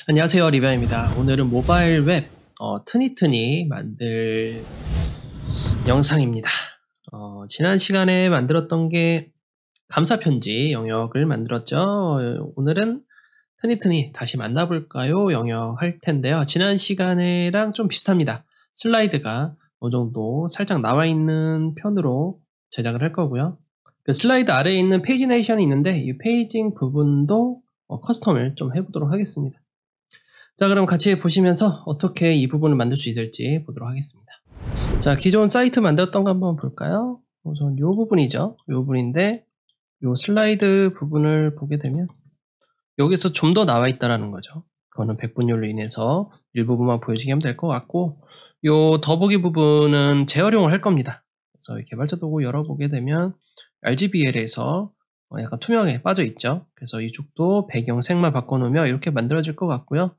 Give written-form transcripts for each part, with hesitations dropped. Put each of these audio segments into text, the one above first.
안녕하세요, 리뷰아입니다. 오늘은 모바일 웹 트니트니 만들 영상입니다. 지난 시간에 만들었던 게 감사 편지 영역을 만들었죠. 오늘은 트니트니 다시 만나볼까요? 영역 할 텐데요. 지난 시간에랑 좀 비슷합니다. 슬라이드가 어느 정도 살짝 나와 있는 편으로 제작을 할 거고요. 그 슬라이드 아래에 있는 페이지네이션이 있는데 이 페이징 부분도 커스텀을 좀 해보도록 하겠습니다. 자, 그럼 같이 보시면서 어떻게 이 부분을 만들 수 있을지 보도록 하겠습니다. 자, 기존 사이트 만들었던 거 한번 볼까요? 우선 이 부분이죠. 이 부분인데 이 슬라이드 부분을 보게 되면 여기서 좀 더 나와 있다라는 거죠. 그거는 백분율로 인해서 일부분만 보여주게 하면 될 것 같고, 이 더보기 부분은 재활용을 할 겁니다. 그래서 이 개발자 도구 열어보게 되면 RGBL에서 약간 투명하게 빠져 있죠. 그래서 이쪽도 배경색만 바꿔놓으면 이렇게 만들어질 것 같고요.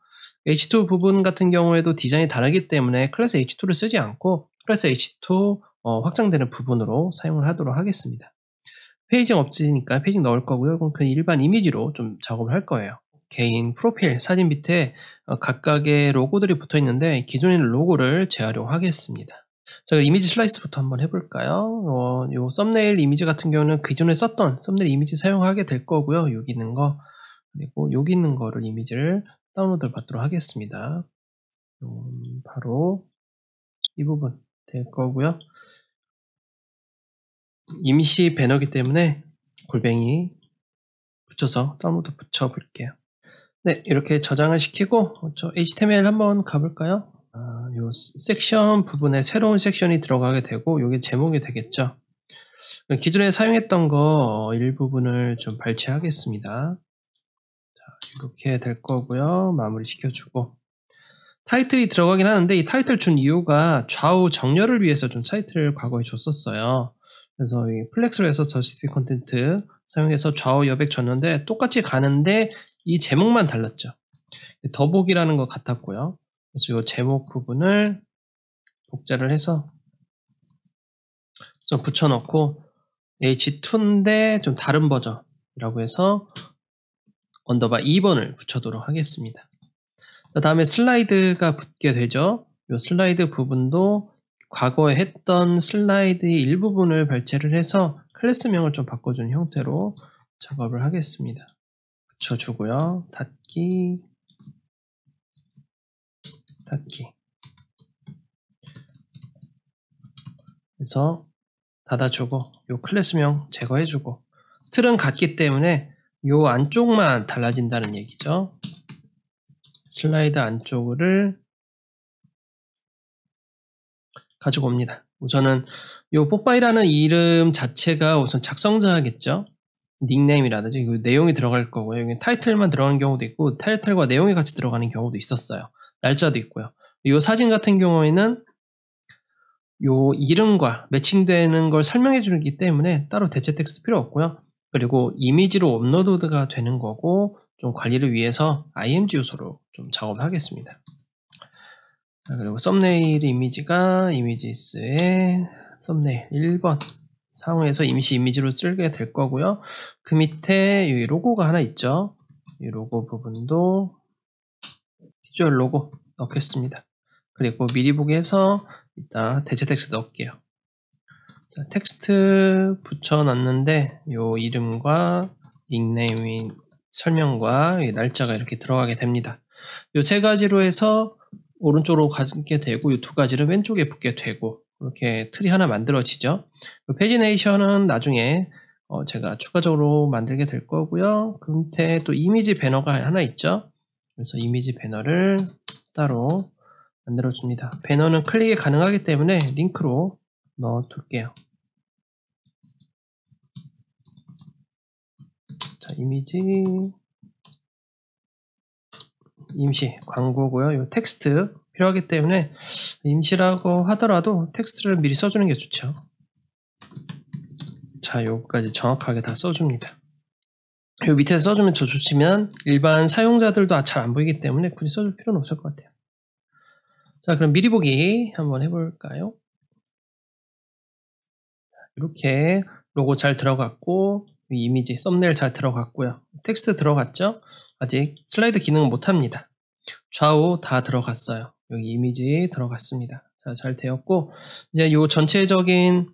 H2 부분 같은 경우에도 디자인이 다르기 때문에 클래스 H2를 쓰지 않고 클래스 H2 확장되는 부분으로 사용을 하도록 하겠습니다. 페이징 없으니까 페이징 넣을 거고요. 그럼 그냥 일반 이미지로 좀 작업을 할 거예요. 개인 프로필 사진 밑에 각각의 로고들이 붙어 있는데 기존에 있는 로고를 재활용하겠습니다. 자, 이미지 슬라이스부터 한번 해볼까요? 요 썸네일 이미지 같은 경우는 기존에 썼던 썸네일 이미지 사용하게 될 거고요. 여기 있는 거 그리고 여기 있는 거를 이미지를 다운로드를 받도록 하겠습니다. 바로 이 부분 될 거고요. 임시 배너기 때문에 골뱅이 붙여서 다운로드 붙여 볼게요. 네, 이렇게 저장을 시키고 저 HTML 한번 가볼까요? 요 섹션 부분에 새로운 섹션이 들어가게 되고 이게 제목이 되겠죠. 기존에 사용했던 거 일부분을 좀 발췌하겠습니다. 자, 이렇게 될 거고요. 마무리 시켜주고 타이틀이 들어가긴 하는데 이 타이틀 준 이유가 좌우 정렬을 위해서 좀 타이틀을 과거에 줬었어요. 그래서 이 플렉스로 해서 저스티피 컨텐트 사용해서 좌우 여백 줬는데 똑같이 가는데 이 제목만 달랐죠. 더보기라는 것 같았고요. 그래서 이 제목 부분을 복제를 해서 좀 붙여넣고 H2인데 좀 다른 버전이라고 해서 언더바 2번을 붙여도록 하겠습니다. 그 다음에 슬라이드가 붙게 되죠. 이 슬라이드 부분도 과거에 했던 슬라이드의 일부분을 발췌를 해서 클래스명을 좀 바꿔준 형태로 작업을 하겠습니다. 붙여주고요. 닫기 그래서 닫아주고 이 클래스명 제거해주고 틀은 같기 때문에 이 안쪽만 달라진다는 얘기죠. 슬라이드 안쪽을 가지고 옵니다. 우선은 이 뽀빠이라는 이름 자체가 우선 작성자겠죠. 닉네임이라든지 내용이 들어갈 거고요. 여기 타이틀만 들어가는 경우도 있고 타이틀과 내용이 같이 들어가는 경우도 있었어요. 날짜도 있고요. 이 사진 같은 경우에는 요 이름과 매칭되는 걸 설명해 주기 때문에 따로 대체 텍스트 필요 없고요. 그리고 이미지로 업로드가 되는 거고 좀 관리를 위해서 img 요소로 좀 작업을 하겠습니다. 자, 그리고 썸네일 이미지가 이미지스의 썸네일 1번 사용해서 임시 이미지로 쓰게 될 거고요. 그 밑에 이 로고가 하나 있죠. 이 로고 부분도 비주얼 로고 넣겠습니다. 그리고 미리 보기 해서 이따 대체 텍스트 넣을게요. 자, 텍스트 붙여놨는데 요 이름과 닉네임 설명과 날짜가 이렇게 들어가게 됩니다. 요 세 가지로 해서 오른쪽으로 가게 되고 이 두 가지는 왼쪽에 붙게 되고 이렇게 틀이 하나 만들어지죠. 페이지네이션은 나중에 제가 추가적으로 만들게 될 거고요. 그 밑에 또 이미지 배너가 하나 있죠. 그래서 이미지 배너를 따로 만들어줍니다. 배너는 클릭이 가능하기 때문에 링크로 넣어둘게요. 자, 이미지 임시 광고고요. 이 텍스트 필요하기 때문에 임시라고 하더라도 텍스트를 미리 써주는 게 좋죠. 자, 요거까지 정확하게 다 써줍니다. 요 밑에 써주면 더 좋지만 일반 사용자들도 잘 안 보이기 때문에 굳이 써줄 필요는 없을 것 같아요. 자, 그럼 미리 보기 한번 해볼까요? 이렇게 로고 잘 들어갔고 이미지 썸네일 잘 들어갔고요. 텍스트 들어갔죠? 아직 슬라이드 기능은 못합니다. 좌우 다 들어갔어요. 여기 이미지 들어갔습니다. 자, 잘 되었고 이제 요 전체적인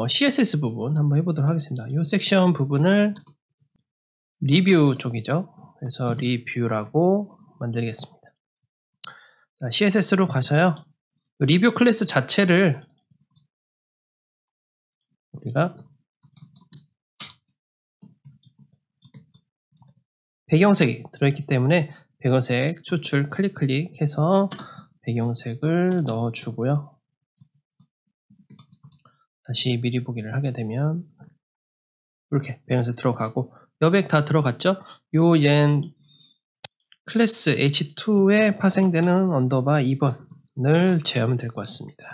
CSS 부분 한번 해보도록 하겠습니다. 이 섹션 부분을 리뷰 쪽이죠. 그래서 리뷰라고 만들겠습니다. 자, CSS로 가셔요. 리뷰 클래스 자체를 우리가 배경색이 들어있기 때문에 배경색 추출 클릭해서 배경색을 넣어주고요. 다시 미리 보기를 하게 되면 이렇게 배경색 들어가고 여백 다 들어갔죠? 요 얜 클래스 h2에 파생되는 언더바 2번을 제어하면 될 것 같습니다.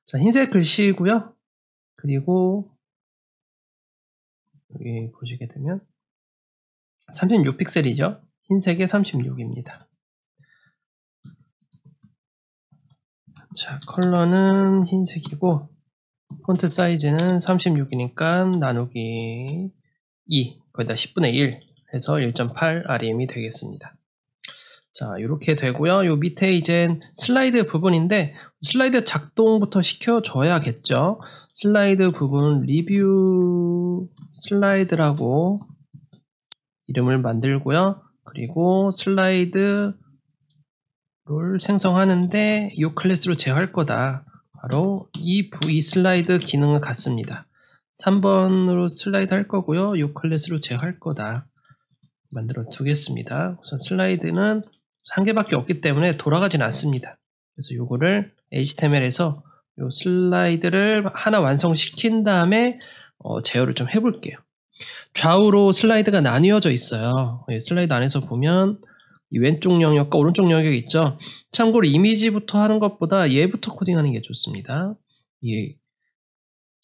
자, 흰색 글씨고요. 그리고 여기 보시게 되면 36픽셀이죠. 흰색에 36입니다. 자, 컬러는 흰색이고 폰트 사이즈는 36이니까 나누기 2, 거기다 10분의 1 해서 1.8 RM이 되겠습니다. 자, 이렇게 되고요. 요 밑에 이제 슬라이드 부분인데 슬라이드 작동부터 시켜줘야겠죠. 슬라이드 부분 리뷰 슬라이드라고 이름을 만들고요. 그리고 슬라이드를 생성하는데 이 클래스로 제어할 거다. 바로 이 슬라이드 기능을 갖습니다. 3번으로 슬라이드 할 거고요. 이 클래스로 제어할 거다. 만들어 두겠습니다. 우선 슬라이드는 한 개밖에 없기 때문에 돌아가진 않습니다. 그래서 요거를 HTML에서 요 슬라이드를 하나 완성시킨 다음에 제어를 좀 해볼게요. 좌우로 슬라이드가 나뉘어져 있어요. 슬라이드 안에서 보면 이 왼쪽 영역과 오른쪽 영역이 있죠. 참고로 이미지부터 하는 것보다 얘부터 코딩하는 게 좋습니다. 이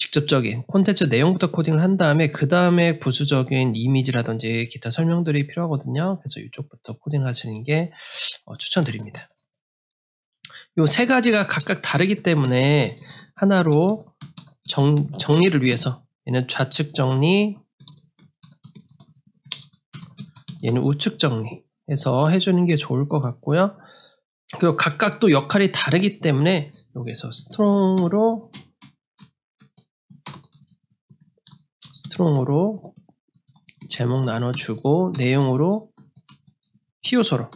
직접적인 콘텐츠 내용부터 코딩을 한 다음에 그 다음에 부수적인 이미지라든지 기타 설명들이 필요하거든요. 그래서 이쪽부터 코딩하시는 게 추천드립니다. 이 세 가지가 각각 다르기 때문에 하나로 정리를 위해서 얘는 좌측 정리, 얘는 우측 정리 해서 해주는 게 좋을 것 같고요. 그리고 각각 또 역할이 다르기 때문에 여기서 스트롱으로 제목 나눠주고 내용으로 P요소로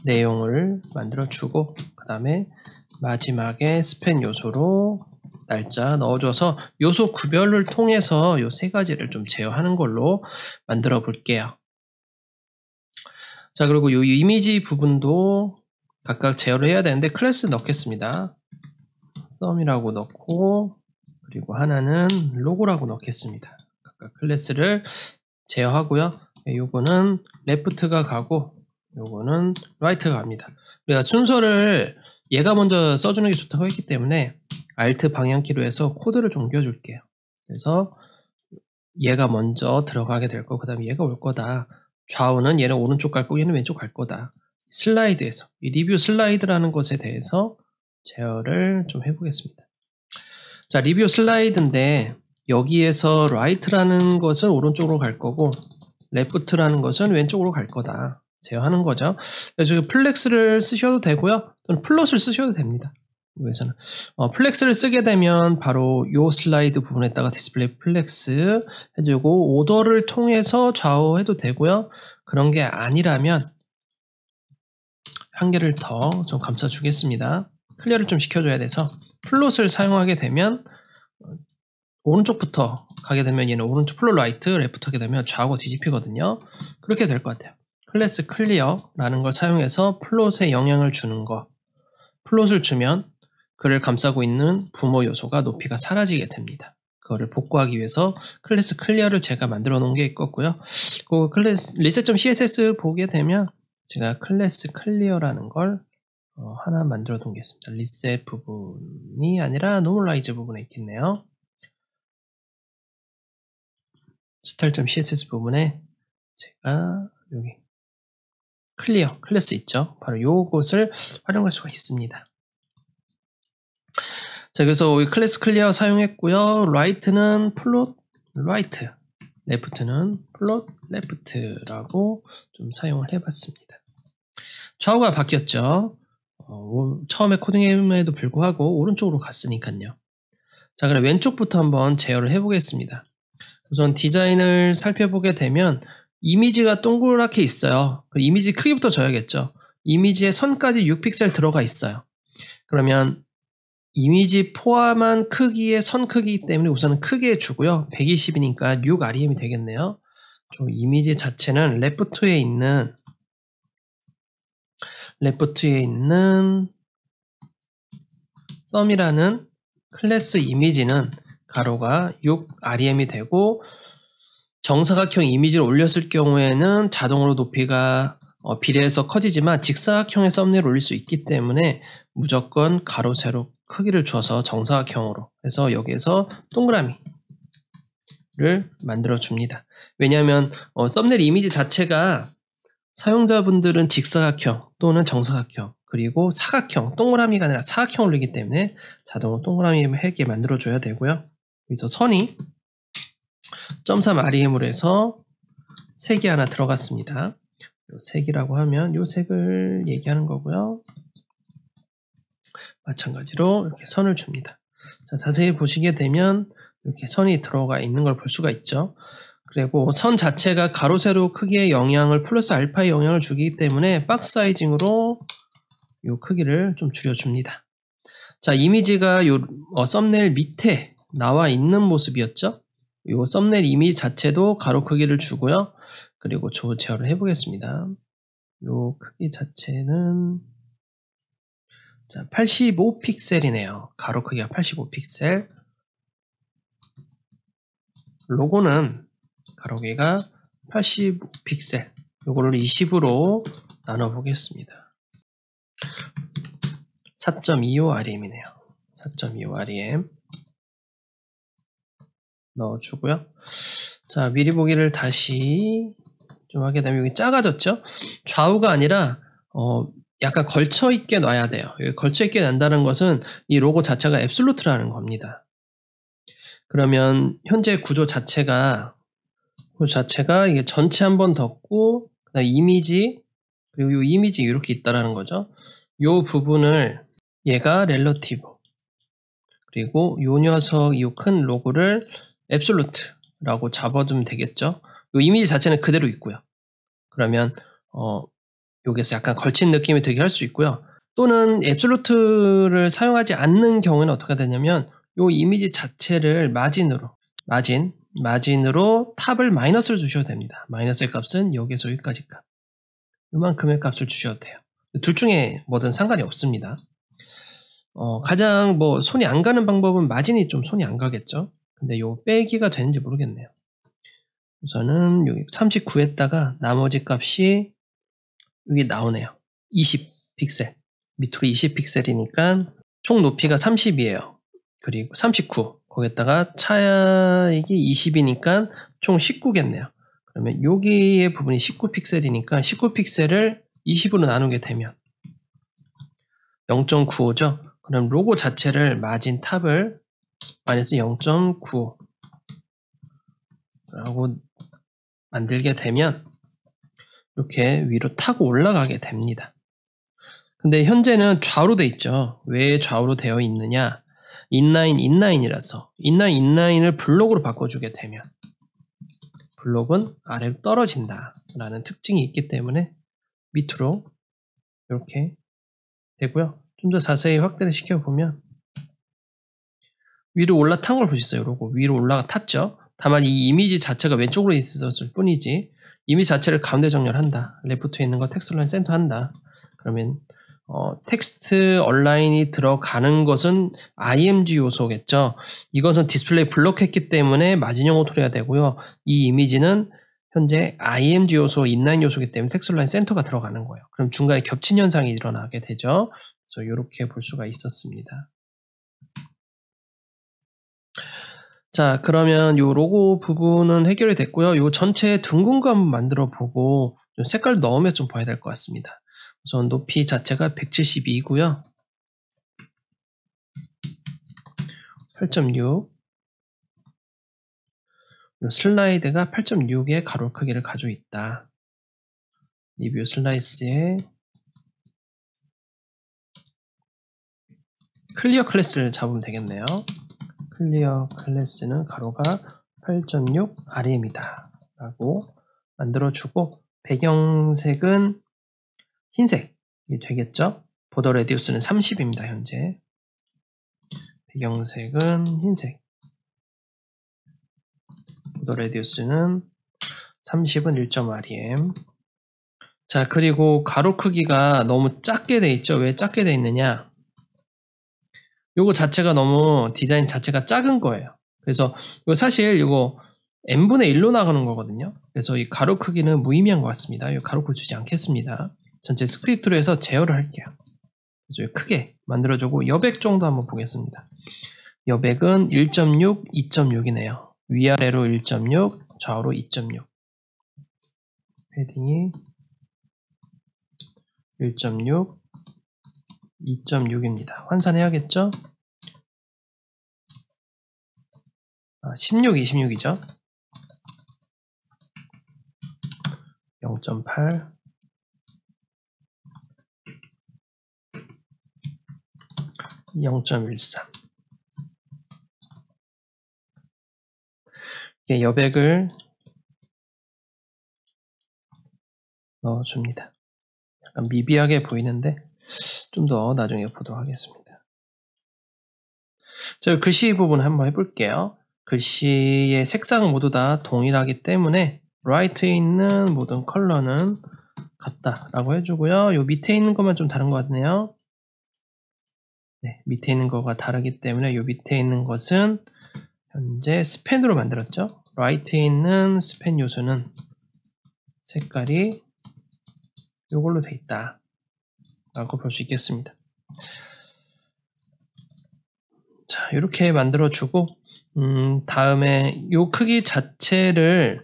내용을 만들어주고 그 다음에 마지막에 스팬 요소로 날짜 넣어줘서 요소 구별을 통해서 요 세 가지를 좀 제어하는 걸로 만들어 볼게요. 자, 그리고 요 이미지 부분도 각각 제어를 해야 되는데 클래스 넣겠습니다. 썸이라고 넣고 그리고 하나는 로고라고 넣겠습니다. 각각 클래스를 제어하고요. 요거는 레프트가 가고 요거는 라이트가 갑니다. 우리가 순서를 얘가 먼저 써주는 게 좋다고 했기 때문에 Alt 방향키로 해서 코드를 좀 옮겨줄게요. 그래서 얘가 먼저 들어가게 될 거고 그 다음에 얘가 올 거다. 좌우는 얘는 오른쪽 갈 거고 얘는 왼쪽 갈 거다. 슬라이드에서 이 리뷰 슬라이드라는 것에 대해서 제어를 좀 해보겠습니다. 자, 리뷰 슬라이드인데 여기에서 right라는 것은 오른쪽으로 갈 거고 left라는 것은 왼쪽으로 갈 거다. 제어하는 거죠. 그래서 플렉스를 쓰셔도 되고요. 또는 플롯을 쓰셔도 됩니다. 여기서는 플렉스를 쓰게 되면 바로 요 슬라이드 부분에다가 디스플레이 플렉스 해주고 오더를 통해서 좌우해도 되고요. 그런 게 아니라면 한 개를 더 좀 감싸주겠습니다. 클리어를 좀 시켜줘야 돼서 플롯을 사용하게 되면 오른쪽부터 가게 되면 얘는 오른쪽 플롯 라이트, 레프트 하게 되면 좌우가 뒤집히거든요. 그렇게 될 것 같아요. 클래스 클리어라는 걸 사용해서 플롯에 영향을 주는 거. 플롯을 주면 그를 감싸고 있는 부모 요소가 높이가 사라지게 됩니다. 그거를 복구하기 위해서 클래스 클리어를 제가 만들어 놓은 게 있겠고요. 그 클래스 reset.css 보게 되면 제가 클래스 클리어라는 걸 하나 만들어 놓은 게 있습니다. reset 부분이 아니라 normalize 부분에 있겠네요. style.css 부분에 제가 여기 클리어 클래스 있죠. 바로 요것을 활용할 수가 있습니다. 자, 그래서 클래스 클리어 사용했고요. 라이트는 플롯 라이트 left는 plot left라고 좀 사용을 해봤습니다. 좌우가 바뀌었죠. 처음에 코딩임에도 불구하고 오른쪽으로 갔으니까요. 자, 그럼 왼쪽부터 한번 제어를 해보겠습니다. 우선 디자인을 살펴보게 되면 이미지가 동그랗게 있어요. 그 이미지 크기부터 줘야겠죠. 이미지에 선까지 6픽셀 들어가 있어요. 그러면 이미지 포함한 크기의 선 크기이기 때문에 우선은 크게 주고요. 120이니까 6REM이 되겠네요. 저 이미지 자체는 레프트에 있는 썸이라는 클래스 이미지는 가로가 6REM이 되고, 정사각형 이미지를 올렸을 경우에는 자동으로 높이가 비례해서 커지지만 직사각형의 썸네일을 올릴 수 있기 때문에 무조건 가로 세로 크기를 줘서 정사각형으로 해서 여기에서 동그라미를 만들어 줍니다. 왜냐하면 썸네일 이미지 자체가 사용자분들은 직사각형 또는 정사각형 그리고 사각형, 동그라미가 아니라 사각형 올리기 때문에 자동으로 동그라미하게 만들어 줘야 되고요. 여기서 선이 0.3REM으로 해서 색이 하나 들어갔습니다. 요 색이라고 하면 요 색을 얘기하는 거고요. 마찬가지로 이렇게 선을 줍니다. 자, 자세히 보시게 되면 이렇게 선이 들어가 있는 걸 볼 수가 있죠. 그리고 선 자체가 가로 세로 크기의 영향을 플러스 알파의 영향을 주기 때문에 박스 사이징으로 요 크기를 좀 줄여줍니다. 자, 이미지가 요 썸네일 밑에 나와 있는 모습이었죠. 요 썸네일 이미지 자체도 가로 크기를 주고요. 그리고 제어를 해보겠습니다. 요 크기 자체는 자, 85픽셀이네요. 가로 크기가 85픽셀. 로고는 가로 크기가 85픽셀. 요거를 20으로 나눠 보겠습니다. 4.25REM이네요. 4.25REM 넣어주고요. 자, 미리 보기를 다시 좀 하게 되면 여기 작아졌죠? 좌우가 아니라 약간 걸쳐있게 놔야 돼요. 걸쳐있게 낸다는 것은 이 로고 자체가 앱솔루트라는 겁니다. 그러면 현재 구조 자체가 이게 전체 한번 덮고 그다음에 이미지 그리고 이 이미지 이렇게 있다라는 거죠. 이 부분을 얘가 렐러티브 그리고 요 녀석 이 큰 로고를 앱솔루트라고 잡아두면 되겠죠. 이 이미지 자체는 그대로 있고요. 그러면 여기서 약간 걸친 느낌이 들게 할 수 있고요. 또는 앱솔루트를 사용하지 않는 경우에는 어떻게 되냐면 이 이미지 자체를 마진으로 탑을 마이너스를 주셔도 됩니다. 마이너스의 값은 여기에서 여기까지 값. 이만큼의 값을 주셔도 돼요. 둘 중에 뭐든 상관이 없습니다. 가장 손이 안 가는 방법은 마진이 좀 손이 안 가겠죠. 근데 요 빼기가 되는지 모르겠네요. 우선은 여기 39에다가 나머지 값이 여기 나오네요. 20픽셀. 밑으로 20픽셀이니까 총 높이가 30이에요. 그리고 39. 거기에다가 차익이 20이니까 총 19겠네요. 그러면 여기의 부분이 19픽셀이니까 19픽셀을 20으로 나누게 되면 0.95죠. 그럼 로고 자체를 마진 탑을 마이너스 0.95 라고 만들게 되면 이렇게 위로 타고 올라가게 됩니다. 근데 현재는 좌우로 돼 있죠. 왜 좌우로 되어 있느냐? 인라인이라서 인라인을 블록으로 바꿔주게 되면 블록은 아래로 떨어진다 라는 특징이 있기 때문에 밑으로 이렇게 되고요. 좀 더 자세히 확대를 시켜보면 위로 올라탄 걸 볼 수 있어요. 로고 위로 올라탔죠. 다만 이 이미지 자체가 왼쪽으로 있었을 뿐이지 이미지 자체를 가운데 정렬한다. 레프트에 있는 거 텍스트 얼라인 센터 한다. 그러면 텍스트 얼라인이 들어가는 것은 IMG 요소겠죠. 이것은 디스플레이 블록했기 때문에 마진형 오토리가 되고요. 이 이미지는 현재 IMG 요소, 인라인 요소이기 때문에 텍스트 얼라인 센터가 들어가는 거예요. 그럼 중간에 겹친 현상이 일어나게 되죠. 그래서 이렇게 볼 수가 있었습니다. 자, 그러면 요 로고 부분은 해결이 됐고요. 요 전체 둥근 거 한번 만들어 보고 색깔 넣으면서 좀 봐야 될 것 같습니다. 우선 높이 자체가 172고요. 8.6. 이 슬라이드가 8.6의 가로 크기를 가지고 있다. 리뷰 슬라이스에 클리어 클래스를 잡으면 되겠네요. 클리어 클래스는 가로가 8.6 RM이다 라고 만들어주고, 배경색은 흰색이 되겠죠. 보더 레디우스는 30입니다. 현재 배경색은 흰색, 보더 레디우스는 30은 1.5rem. 자, 그리고 가로 크기가 너무 작게 돼 있죠. 왜 작게 돼 있느냐, 요거 자체가 너무 디자인 자체가 작은 거예요. 그래서 이거 사실 이거 n분의 1로 나가는 거거든요. 그래서 이 가로 크기는 무의미한 것 같습니다. 이 가로 주지 않겠습니다. 전체 스크립트로 해서 제어를 할게요. 그래서 크게 만들어주고, 여백 정도 한번 보겠습니다. 여백은 1.6, 2.6이네요. 위아래로 1.6, 좌우로 2.6. 패딩이 1.6, 2.6입니다. 환산해야겠죠? 16, 26이죠? 0.8, 0.13. 여백을 넣어줍니다. 약간 미비하게 보이는데 좀 더 나중에 보도록 하겠습니다. 자, 글씨 부분 한번 해볼게요. 글씨의 색상은 모두 다 동일하기 때문에 라이트에 있는 모든 컬러는 같다라고 해주고요. 요 밑에 있는 것만 좀 다른 것 같네요. 네, 밑에 있는 거가 다르기 때문에 요 밑에 있는 것은 현재 스펜으로 만들었죠. 라이트에 있는 스펜 요소는 색깔이 요걸로 돼 있다 라고 볼 수 있겠습니다. 자, 이렇게 만들어주고, 다음에 요 크기 자체를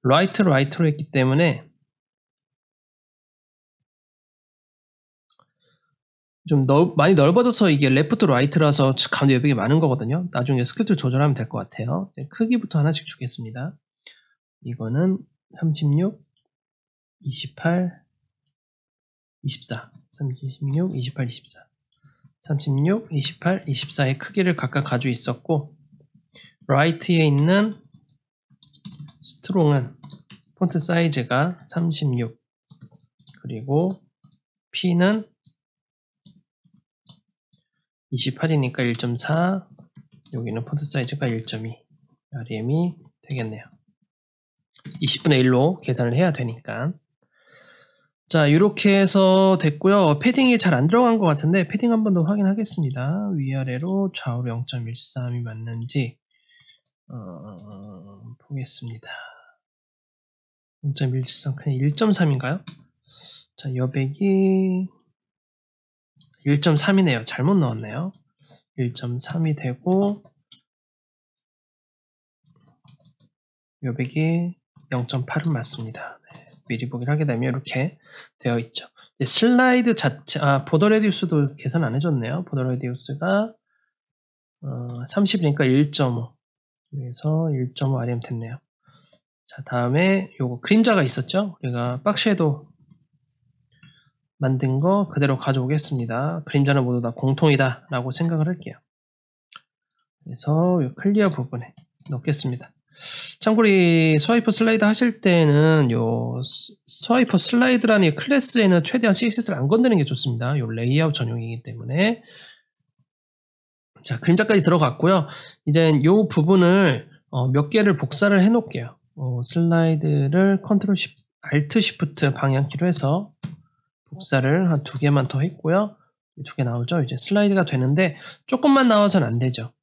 라이트로 했기 때문에 좀 많이 넓어져서 이게 레프트 라이트라서 가운데 여백이 많은 거거든요. 나중에 스크립트 조절하면 될 것 같아요. 크기부터 하나씩 주겠습니다. 이거는 36, 28, 24, 36, 28, 24, 36, 28, 24의 크기를 각각 가지고 있었고, 라이트에 있는 스트롱은 폰트 사이즈가 36, 그리고 P는 28이니까 1.4, 여기는 폰트 사이즈가 1.2, RM이 되겠네요. 20분의 1로 계산을 해야 되니까. 자, 이렇게 해서 됐고요. 패딩이 잘 안 들어간 것 같은데 패딩 한 번 더 확인하겠습니다. 위아래로 좌우로 0.13이 맞는지 보겠습니다. 0.13 그냥 1.3인가요? 자, 여백이 1.3이네요. 잘못 넣었네요. 1.3이 되고, 여백이 0.8은 맞습니다. 네, 미리 보기를 하게 되면 이렇게 되어 있죠. 슬라이드 자체, 보더 레디우스도 계산 안 해줬네요. 보더 레디우스가 30이니까 1.5. 그래서 1.5 RM 됐네요. 자, 다음에 요거 그림자가 있었죠? 우리가 박쉐도 만든 거 그대로 가져오겠습니다. 그림자는 모두 다 공통이다 라고 생각을 할게요. 그래서 요 클리어 부분에 넣겠습니다. 참고로 이 스와이퍼 슬라이드 하실 때는 요 스와이퍼 슬라이드라는 이 클래스에는 최대한 CSS를 안 건드리는 게 좋습니다. 요 레이아웃 전용이기 때문에. 자, 그림자까지 들어갔고요. 이제 요 부분을 몇 개를 복사를 해 놓을게요. 슬라이드를 컨트롤 알트 시프트 방향키로 해서 복사를 한 2개만 더 했고요. 2개 나오죠. 이제 슬라이드가 되는데 조금만 나와서는 안 되죠.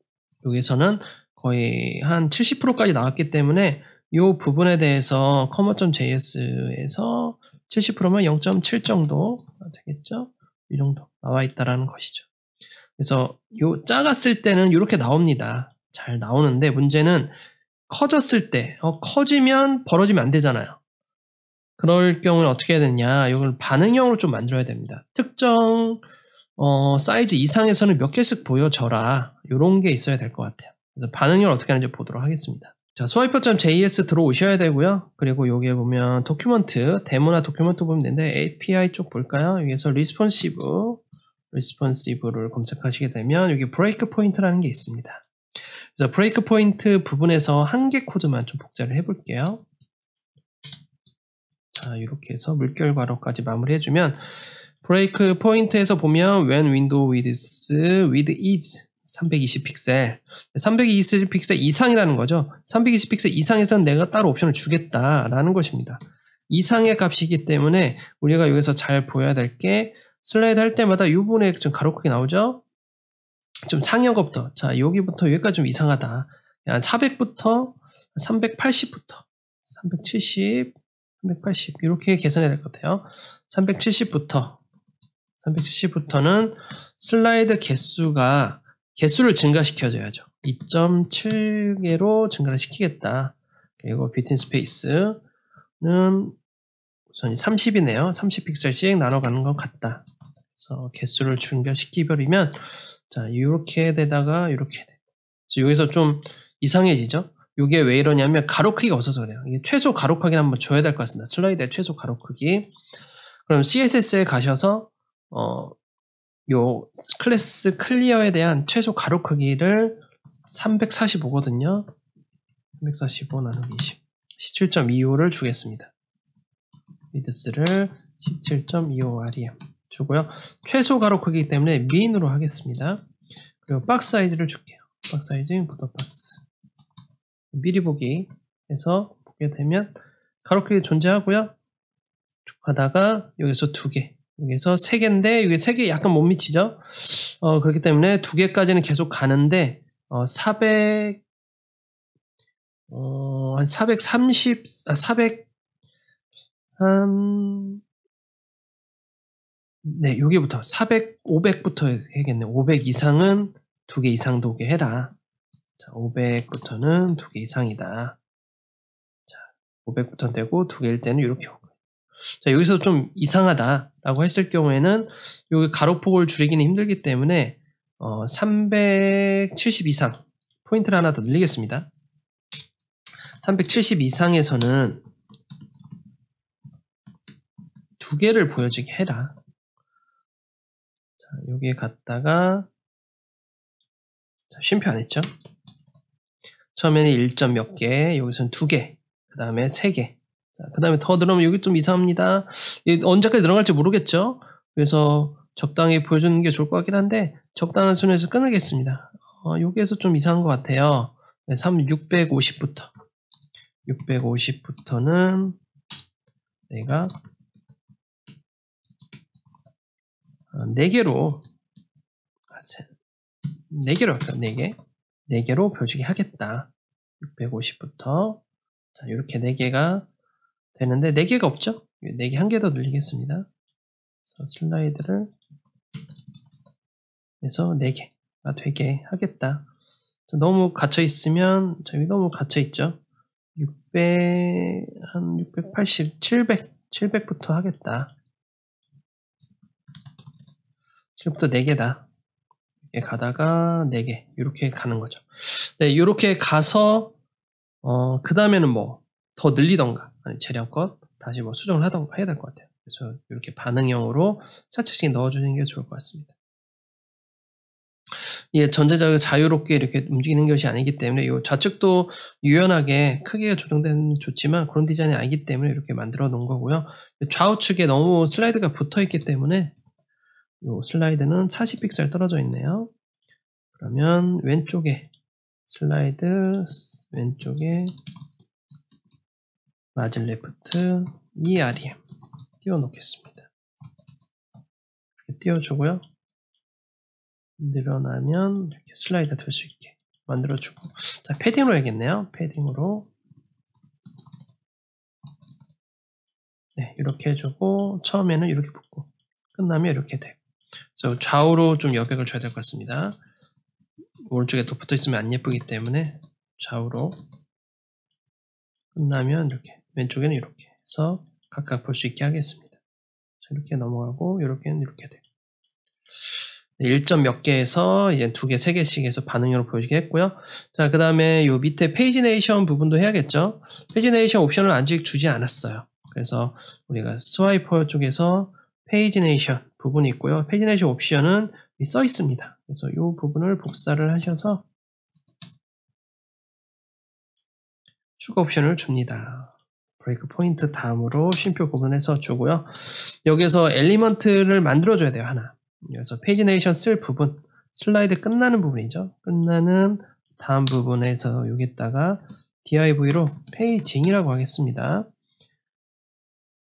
여기서는 거의 한 70%까지 나왔기 때문에 이 부분에 대해서 comma.js에서 70%면 0.7 정도 되겠죠? 이 정도 나와 있다라는 것이죠. 그래서 요 작았을 때는 이렇게 나옵니다. 잘 나오는데 문제는 커졌을 때, 커지면 벌어지면 안 되잖아요. 그럴 경우는 어떻게 해야 되냐, 이걸 반응형으로 좀 만들어야 됩니다. 특정 사이즈 이상에서는 몇 개씩 보여줘라, 이런 게 있어야 될 것 같아요. 그래서 반응형을 어떻게 하는지 보도록 하겠습니다. 자, swiper.js 들어오셔야 되고요. 그리고 여기에 보면 도큐먼트, 데모나 도큐먼트 보면 되는데 API 쪽 볼까요? 여기서 responsive를 검색하시게 되면 여기 브레이크 포인트라는 게 있습니다. 그래서 브레이크 포인트 부분에서 한 개 코드만 좀 복사를 해볼게요. 자, 이렇게 해서 물결 괄호까지 마무리해주면 브레이크 포인트에서 보면 when window width is 320픽셀 320픽셀 이상이라는 거죠. 320픽셀 이상에서는 내가 따로 옵션을 주겠다라는 것입니다. 이상의 값이기 때문에 우리가 여기서 잘 보여야 될 게 슬라이드 할 때마다 이 부분에 좀 가로 크게 나오죠. 좀 상이한 것부터 자 여기부터 여기까지 좀 이상하다. 한 400부터 380부터 370 380 이렇게 계산해야 될 것 같아요. 370부터는 슬라이드 개수를 증가시켜줘야죠. 2.7개로 증가를 시키겠다. 그리고 비트윈 스페이스는 우선 30이네요. 30픽셀씩 나눠가는 것 같다. 그래서 개수를 증가시키버리면 자 이렇게 되다가 이렇게 돼. 그래서 여기서 좀 이상해지죠. 이게 왜 이러냐면 가로 크기가 없어서 그래요. 이게 최소 가로 크기를 한번 줘야 될 것 같습니다. 슬라이드의 최소 가로 크기. 그럼 CSS에 가셔서 요 클래스 클리어에 대한 최소 가로 크기를 345거든요. 345 나누기 20 17.25를 주겠습니다. 위드스를 17.25rem 주고요. 최소 가로 크기 때문에 민으로 하겠습니다. 그리고 박스 사이즈를 줄게요. 박스 사이즈 부터 박스 미리 보기 해서 보게 되면 가로 크기 존재하고요. 쭉 가다가 여기서 2개 여기서 3개인데 여기 3개 약간 못 미치죠. 그렇기 때문에 2개까지는 계속 가는데 한 430 네, 여기부터 500부터 해야겠네. 500 이상은 2개 이상도 오게 해라. 자, 500부터는 2개 이상이다. 자, 500부터 되고 2개일 때는 이렇게 오고. 자, 여기서 좀 이상하다라고 했을 경우에는 여기 가로폭을 줄이기는 힘들기 때문에 370 이상 포인트를 하나 더 늘리겠습니다. 370 이상에서는 2개를 보여주게 해라. 자, 여기에 갔다가 자, 쉼표 안 했죠? 처음에는 1점 몇 개, 여기서는 2개, 그 다음에 3개. 자, 그 다음에 더 늘어나면 여기 좀 이상합니다. 언제까지 늘어갈지 모르겠죠? 그래서 적당히 보여주는 게 좋을 것 같긴 한데 적당한 수준에서 끊으겠습니다. 여기에서 좀 이상한 것 같아요. 650부터는 내가 4개로 할까? 4개로 보여주게 하겠다. 650부터 자, 이렇게 4개가 되는데 4개가 없죠? 4개 한 개 더 늘리겠습니다. 그래서 슬라이드를 해서 4개가 되게 하겠다. 너무 갇혀 있으면 저기 너무 갇혀 있죠. 680, 700부터 하겠다. 7부터 4개다. 이렇게 가다가 4개 이렇게 가는 거죠. 네, 이렇게 가서 그 다음에는 뭐 더 늘리던가 아니 재량껏 다시 뭐 수정을 하던가 해야 될 것 같아요. 그래서 이렇게 반응형으로 차차씩 넣어주는 게 좋을 것 같습니다. 예, 전체적으로 자유롭게 이렇게 움직이는 것이 아니기 때문에 이 좌측도 유연하게 크기가 조정되면 좋지만 그런 디자인이 아니기 때문에 이렇게 만들어 놓은 거고요. 좌우측에 너무 슬라이드가 붙어 있기 때문에 이 슬라이드는 40픽셀 떨어져 있네요. 그러면 왼쪽에 슬라이드 왼쪽에 마진 레프트 EREM 띄워 놓겠습니다. 이렇게 띄워주고요. 늘어나면 이렇게 슬라이드 될 수 있게 만들어주고 자 패딩으로 해야겠네요. 패딩으로 네 이렇게 해주고 처음에는 이렇게 붙고 끝나면 이렇게 되고 그래서 좌우로 좀 여백을 줘야 될 것 같습니다. 오른쪽에 또 붙어있으면 안 예쁘기 때문에 좌우로 끝나면 이렇게 왼쪽에는 이렇게 해서 각각 볼 수 있게 하겠습니다. 자, 이렇게 넘어가고 이렇게는 이렇게 되고 1점 몇 개에서 이제 2개, 3개씩 해서 반응으로 보여주게 했고요. 자, 그 다음에 요 밑에 페이지네이션 부분도 해야겠죠. 페이지네이션 옵션을 아직 주지 않았어요. 그래서 우리가 스와이퍼 쪽에서 페이지네이션 부분이 있고요. 페이지네이션 옵션은 써 있습니다. 그래서 이 부분을 복사를 하셔서 추가 옵션을 줍니다. 브레이크 포인트 다음으로 쉼표 부분에서 주고요. 여기서 엘리먼트를 만들어줘야 돼요. 하나. 그래서 페이지네이션 쓸 부분, 슬라이드 끝나는 부분이죠. 끝나는 다음 부분에서 여기다가 div로 페이징이라고 하겠습니다.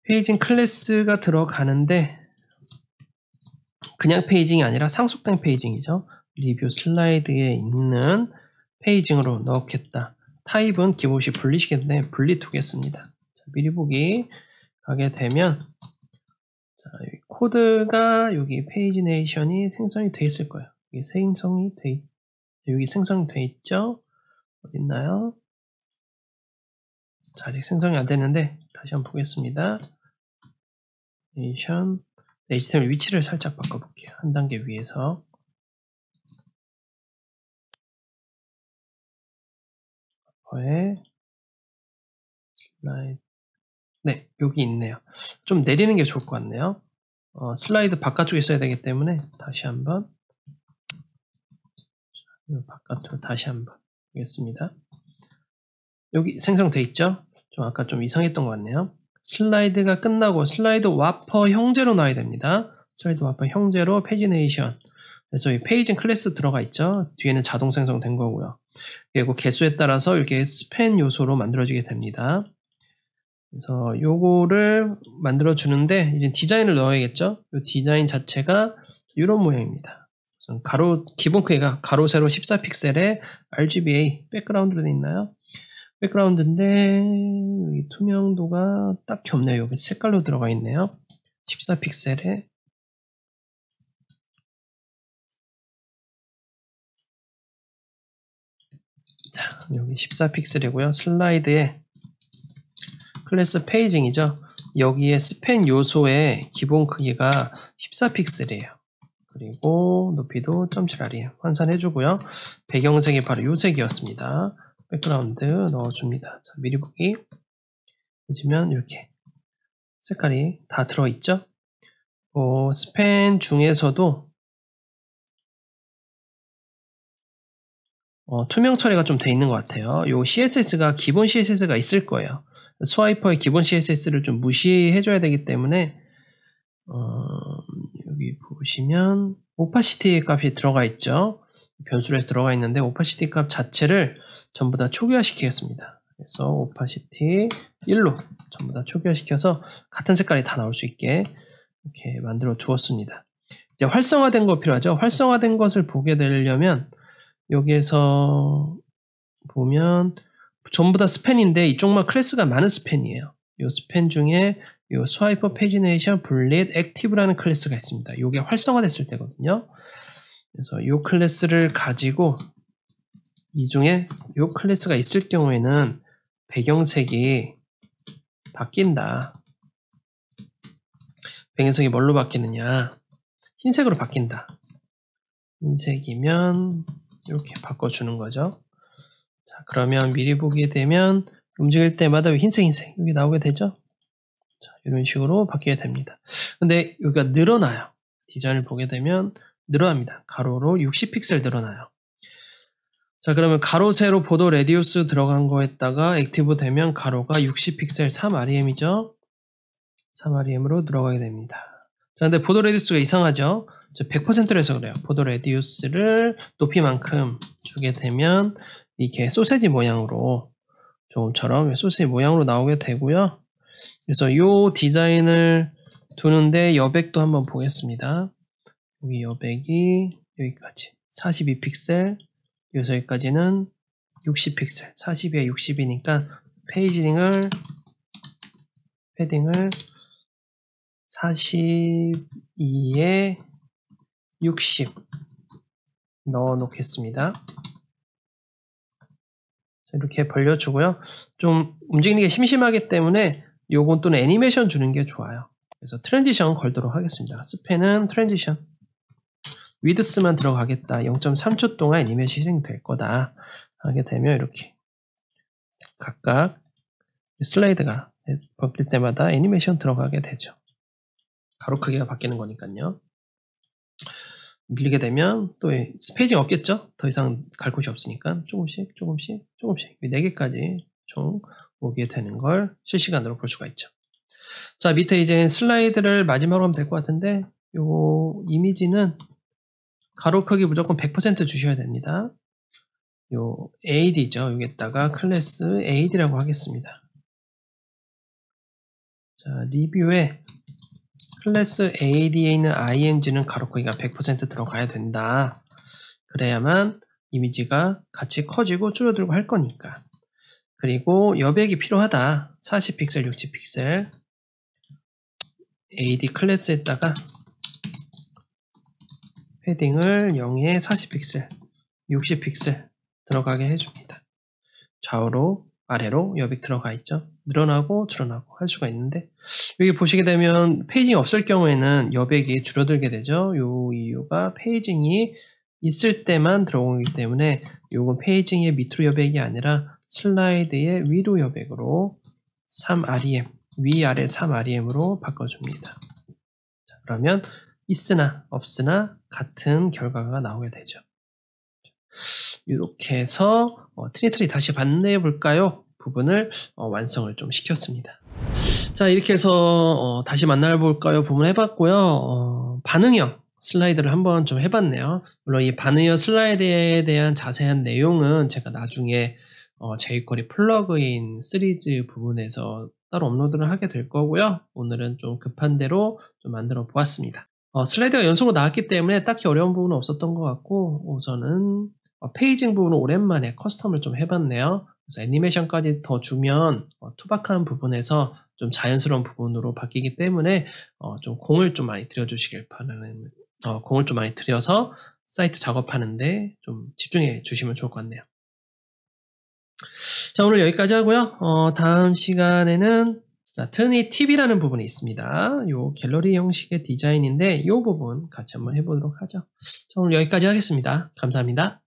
페이징 클래스가 들어가는데 그냥 페이징이 아니라 상속된 페이징이죠. 리뷰 슬라이드에 있는 페이징으로 넣겠다. 타입은 기본시 분리시기 때문에 분리 두겠습니다. 자, 미리 보기 가게 되면 자, 여기 코드가 여기 페이지네이션이 생성이 돼 있을 거예요. 여기 생성이 돼 있죠? 어디 있나요? 자, 아직 생성이 안 됐는데 다시 한번 보겠습니다. 네이션 HTML 위치를 살짝 바꿔볼게요. 한 단계 위에서 슬라이드 네, 여기 있네요. 좀 내리는 게 좋을 것 같네요. 슬라이드 바깥쪽에 있어야 되기 때문에 다시 한번 바깥으로 다시 한번 보겠습니다. 여기 생성돼 있죠? 좀 아까 좀 이상했던 것 같네요. 슬라이드가 끝나고 슬라이드 와퍼 형제로 놔야 됩니다. 슬라이드 와퍼 형제로 페이지네이션. 그래서 이 페이징 클래스 들어가 있죠. 뒤에는 자동 생성된 거고요. 그리고 개수에 따라서 이렇게 스팬 요소로 만들어지게 됩니다. 그래서 요거를 만들어 주는데 이제 디자인을 넣어야겠죠. 이 디자인 자체가 이런 모양입니다. 가로 기본 크기가 가로 세로 14픽셀에 RGBA 백그라운드로 되어 있나요? 백그라운드인데 여기 투명도가 딱히 없네요. 여기 색깔로 들어가 있네요. 14픽셀에 자, 여기 14픽셀이고요. 슬라이드에 클래스 페이징이죠. 여기에 스팬 요소의 기본 크기가 14픽셀이에요. 그리고 높이도 0.7R이에요. 환산해주고요. 배경색이 바로 이 색이었습니다. 백그라운드 넣어줍니다. 자, 미리 보기 보시면 이렇게 색깔이 다 들어있죠. 스팬 중에서도 투명 처리가 좀 돼 있는 것 같아요. 요 CSS가 기본 CSS가 있을 거예요. 스와이퍼의 기본 CSS를 좀 무시해줘야 되기 때문에 여기 보시면 오파시티 값이 들어가 있죠. 변수로 해서 들어가 있는데 오파시티 값 자체를 전부 다 초기화시키겠습니다. 그래서 오파시티 1로 전부 다 초기화시켜서 같은 색깔이 다 나올 수 있게 이렇게 만들어 주었습니다. 이제 활성화된 거 필요하죠. 활성화된 것을 보게 되려면 여기에서 보면 전부 다 스팬인데 이쪽만 클래스가 많은 스팬이에요. 이 스팬 중에 이 스와이퍼 페이지네이션 블릿 액티브라는 클래스가 있습니다. 이게 활성화됐을 때거든요. 그래서 이 클래스를 가지고 이 중에 이 클래스가 있을 경우에는 배경색이 바뀐다. 배경색이 뭘로 바뀌느냐? 흰색으로 바뀐다. 흰색이면 이렇게 바꿔주는 거죠. 자, 그러면 미리 보게 되면 움직일 때마다 흰색 여기 나오게 되죠. 자, 이런 식으로 바뀌게 됩니다. 근데 여기가 늘어나요. 디자인을 보게 되면 늘어납니다. 가로로 60픽셀 늘어나요. 자, 그러면 가로 세로 보도 레디우스 들어간 거에다가 액티브 되면 가로가 60픽셀 3REM이죠. 3REM으로 들어가게 됩니다. 자, 근데 보도 레디우스가 이상하죠? 100%로 해서 그래요. 보도 레디우스를 높이만큼 주게 되면 이렇게 소세지 모양으로 조금처럼 소세지 모양으로 나오게 되고요. 그래서 이 디자인을 두는데 여백도 한번 보겠습니다. 여기 여백이 여기까지 42픽셀, 여기까지는 60픽셀, 42에 60이니까 패딩을 42에 60 넣어 놓겠습니다. 이렇게 벌려주고요. 좀 움직이는 게 심심하기 때문에 요건 또는 애니메이션 주는 게 좋아요. 그래서 트랜지션 걸도록 하겠습니다. 스팬은 트랜지션 위드스만 들어가겠다. 0.3초 동안 애니메이션이 실행될 거다. 하게 되면 이렇게 각각 슬라이드가 바뀔 때마다 애니메이션 들어가게 되죠. 가로 크기가 바뀌는 거니까요. 늘리게 되면 또 스페이징 없겠죠? 더 이상 갈 곳이 없으니까 조금씩 4개까지 총 오게 되는 걸 실시간으로 볼 수가 있죠. 자, 밑에 이제 슬라이드를 마지막으로 하면 될 것 같은데 요 이미지는 가로 크기 무조건 100% 주셔야 됩니다. 요 AD죠. 여기에다가 클래스 AD라고 하겠습니다. 자, 리뷰에 클래스 AD에 있는 img는 가로 크기가 100% 들어가야 된다. 그래야만 이미지가 같이 커지고 줄어들고 할 거니까. 그리고 여백이 필요하다. 40픽셀, 60픽셀. AD 클래스에다가 패딩을 0에 40픽셀, 60픽셀 들어가게 해줍니다. 좌우로 아래로 여백 들어가 있죠. 늘어나고 줄어나고 할 수가 있는데 여기 보시게 되면 페이징이 없을 경우에는 여백이 줄어들게 되죠. 요 이유가 페이징이 있을 때만 들어오기 때문에 요건 페이징의 밑으로 여백이 아니라 슬라이드의 위로 여백으로 3rem, 위아래 3rem으로 바꿔줍니다. 자, 그러면 있으나 없으나 같은 결과가 나오게 되죠. 이렇게 해서 트니트리 다시 반대해 볼까요? 부분을 완성을 좀 시켰습니다. 자, 이렇게 해서 다시 만나볼까요? 부분을 해봤고요. 반응형 슬라이드를 한번 좀 해봤네요. 물론 이 반응형 슬라이드에 대한 자세한 내용은 제가 나중에 jQuery 플러그인 시리즈 부분에서 따로 업로드를 하게 될 거고요. 오늘은 좀 급한 대로 좀 만들어 보았습니다. 슬라이드가 연속으로 나왔기 때문에 딱히 어려운 부분은 없었던 것 같고 우선은 페이징 부분을 오랜만에 커스텀을 좀 해봤네요. 그래서 애니메이션까지 더 주면 투박한 부분에서 좀 자연스러운 부분으로 바뀌기 때문에 좀 공을 좀 많이 들여주시길 바라는 공을 좀 많이 들여서 사이트 작업하는데 좀 집중해 주시면 좋을 것 같네요. 자, 오늘 여기까지 하고요. 다음 시간에는 트니티비라는 부분이 있습니다. 요 갤러리 형식의 디자인인데 이 부분 같이 한번 해보도록 하죠. 자, 오늘 여기까지 하겠습니다. 감사합니다.